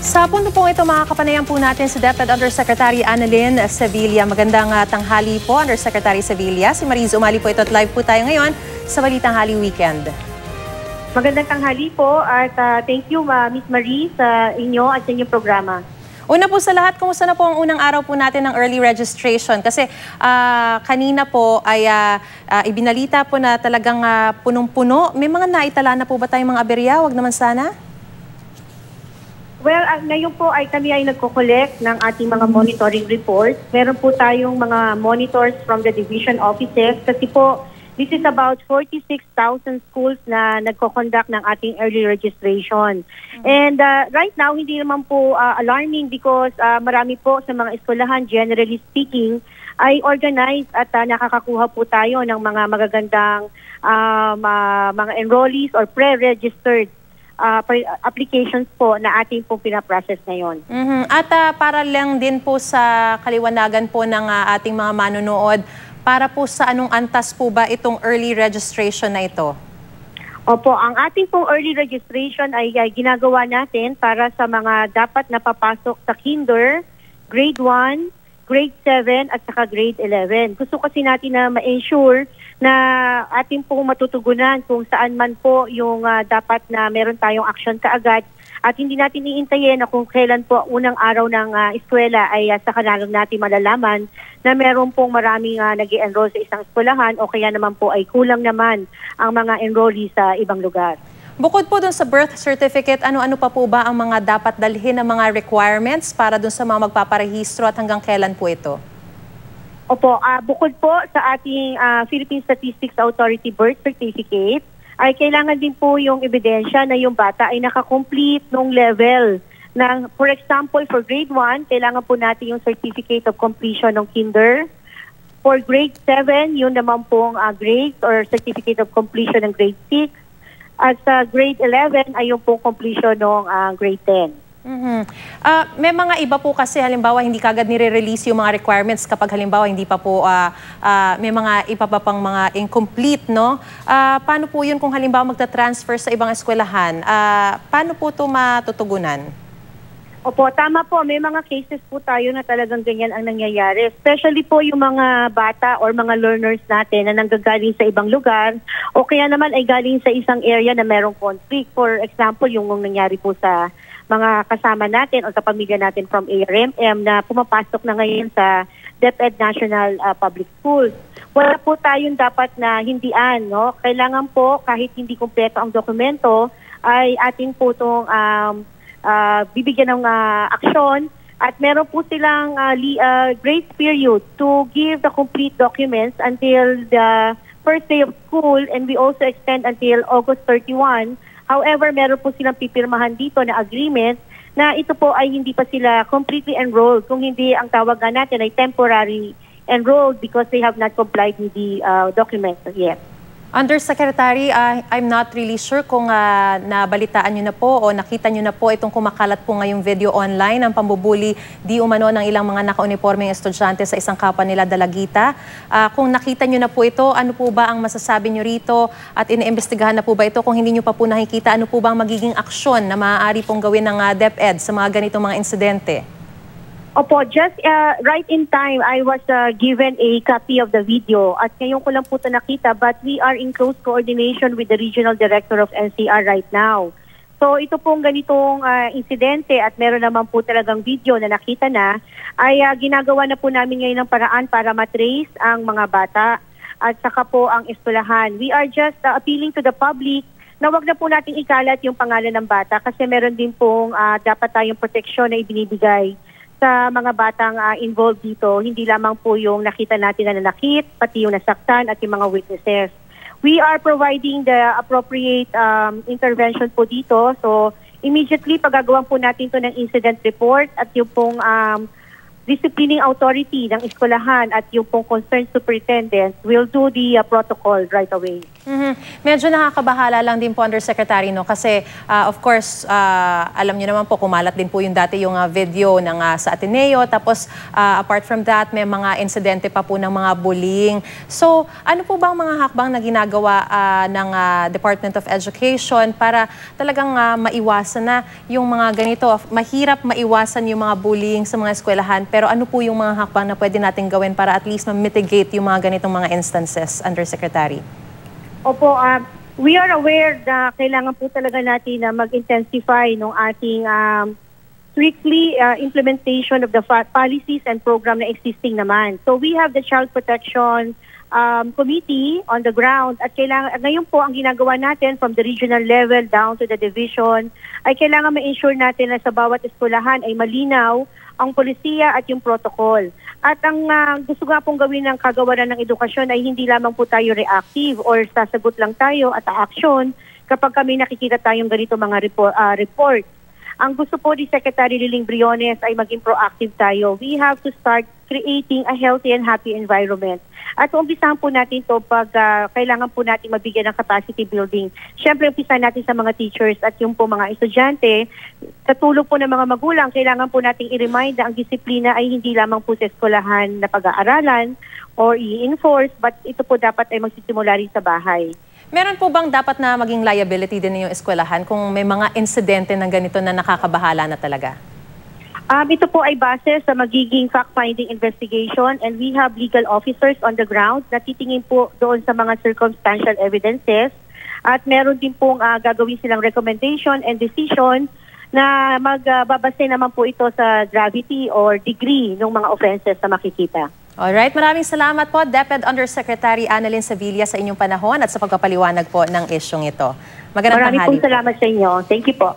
Sa punto pong ito, makakapanayan po natin si DepEd Undersecretary Annalyn Sevilla. Magandang tanghali po, Undersecretary Sevilla. Si Mariz Umali po ito at live po tayo ngayon sa Balitang Hali Weekend. Magandang tanghali po at thank you Miss Marie sa inyo at sa inyong programa. Una po sa lahat, kumusta na po ang unang araw po natin ng early registration? Kasi kanina po ay ibinalita po na talagang punong-puno. May mga naitala na po ba tayong mga aberya? Wag naman sana? Well, ngayon po ay kami ay nagko-collect ng ating mga monitoring reports. Meron po tayong mga monitors from the division offices kasi po this is about 46,000 schools na nagko-conduct ng ating early registration. And right now, hindi naman po alarming because marami po sa mga eskwelahan, generally speaking, ay organized at nakakakuha po tayo ng mga magagandang mga enrollees or pre-registered applications po na ating pong pinaprocess ngayon. At para lang din po sa kaliwanagan po ng ating mga manonood, para po sa anong antas po ba itong early registration na ito? Opo, ang ating pong early registration ay ginagawa natin para sa mga dapat na papasok sa kinder, grade 1, grade 7 at saka grade 11. Gusto kasi natin na ma-ensure na ating pong matutugunan kung saan man po yung dapat na meron tayong action kaagad at hindi natin iintayin na kung kailan po unang araw ng eskwela ay saka na lang natin malalaman na meron pong maraming nag-i-enroll sa isang eskwelahan o kaya naman po ay kulang naman ang mga enrollees sa ibang lugar. Bukod po dun sa birth certificate, ano-ano pa po ba ang mga dapat dalhin ng mga requirements para dun sa mga magpaparehistro at hanggang kailan po ito? Opo, bukod po sa ating Philippine Statistics Authority birth certificate, ay kailangan din po yung ebidensya na yung bata ay nakakomplete nung level. For example, for grade 1, kailangan po natin yung certificate of completion ng kinder. For grade 7, yun naman pong grade or certificate of completion ng grade 6. At sa grade 11 ay yung pong completion ng grade 10. May mga iba po kasi halimbawa hindi kagad nire-release yung mga requirements kapag halimbawa hindi pa po may mga iba pa pang mga incomplete, no? Paano po yun kung halimbawa magta-transfer sa ibang eskwelahan? Paano po ito matutugunan? Opo, tama po. May mga cases po tayo na talagang ganyan ang nangyayari. Especially po yung mga bata or mga learners natin na nanggagaling sa ibang lugar o kaya naman ay galing sa isang area na merong conflict. For example, yung nangyari po sa mga kasama natin o sa pamilya natin from ARMM na pumapasok na ngayon sa DepEd National Public Schools. Wala po tayong dapat na hindian, no? Kailangan po kahit hindi kumpleto ang dokumento ay ating po itong bibigyan ng aksyon at meron po silang grace period to give the complete documents until the first day of school and we also extend until August 31. However, meron po silang pipirmahan dito na agreement na ito po ay hindi pa sila completely enrolled. Kung hindi, ang tawag natin ay temporary enrolled because they have not complied with the documents yet. Undersecretary, I'm not really sure kung nabalitaan nyo na po o nakita nyo na po itong kumakalat po ngayong video online ang pambubuli di umano ng ilang mga naka-uniformeng estudyante sa isang kapwa nila Dalagita. Kung nakita nyo na po ito, ano po ba ang masasabi nyo rito at iniimbestigahan na po ba ito? Kung hindi nyo pa po nakikita, ano po ba ang magiging aksyon na maaari pong gawin ng DepEd sa mga ganitong mga insidente? Opo, just right in time, I was given a copy of the video at ngayon ko lang po ito nakita but we are in close coordination with the Regional Director of NCR right now. So ito pong ganitong insidente at meron naman po talagang video na nakita na ay ginagawa na po namin ngayon ng paraan para matrace ang mga bata at saka po ang eskwelahan. We are just appealing to the public na wag na po nating ikalat yung pangalan ng bata kasi meron din pong dapat tayong proteksyon na ibinibigay sa mga batang involved dito, hindi lamang po yung nakita natin na nanakit, pati yung nasaktan at yung mga witnesses. We are providing the appropriate intervention po dito. So, immediately, pagagawan po natin to ng incident report at yung pong disciplining authority ng eskwelahan at yung pong concerned superintendent will do the protocol right away. Medyo nakakabahala lang din po, Undersecretary, no? Kasi of course, alam niyo naman po, kumalat din po yung dati yung video ng sa Ateneo. Tapos apart from that, may mga insidente pa po ng mga bullying. So ano po ba ang mga hakbang na ginagawa ng Department of Education para talagang maiwasan na yung mga ganito? Mahirap maiwasan yung mga bullying sa mga eskwelahan, pero ano po yung mga hakbang na pwede natin gawin para at least ma-mitigate yung mga ganitong mga instances, Undersecretary? Opo, we are aware na kailangan po talaga natin na mag-intensify ng ating strictly implementation of the policies and program na existing naman. So we have the Child Protection Committee on the ground at ngayon po ang ginagawa natin from the regional level down to the division ay kailangan ma-ensure natin na sa bawat eskwelahan ay malinaw ang polisiya at yung protocol. At ang gusto nga pong gawin ng kagawaran ng edukasyon ay hindi lamang po tayo reactive or sasagot lang tayo at action kapag kami nakikita tayong ganito mga report. Ang gusto po ni Secretary Liling Briones ay maging proactive tayo. We have to start creating a healthy and happy environment. At umpisahan po natin ito pag kailangan po natin mabigyan ng capacity building. Siyempre, umpisahan natin sa mga teachers at yung po mga estudyante. Sa tulong po ng mga magulang, kailangan po nating i-remind na ang disiplina ay hindi lamang po sa eskwelahan na pag-aaralan or i-enforce, but ito po dapat ay magsisimula rin sa bahay. Meron po bang dapat na maging liability din yung eskwelahan kung may mga insidente ng ganito na nakakabahala na talaga? Ito po ay base sa magiging fact-finding investigation and we have legal officers on the ground na titingin po doon sa mga circumstantial evidences at meron din pong gagawin silang recommendation and decision na magbabase naman po ito sa gravity or degree ng mga offenses na makikita. Alright, maraming salamat po, DepEd Undersecretary Annalyn Sevilla, sa inyong panahon at sa pagpapaliwanag po ng isyong ito. Magandang tanghali po. Maraming salamat sa inyo. Thank you po.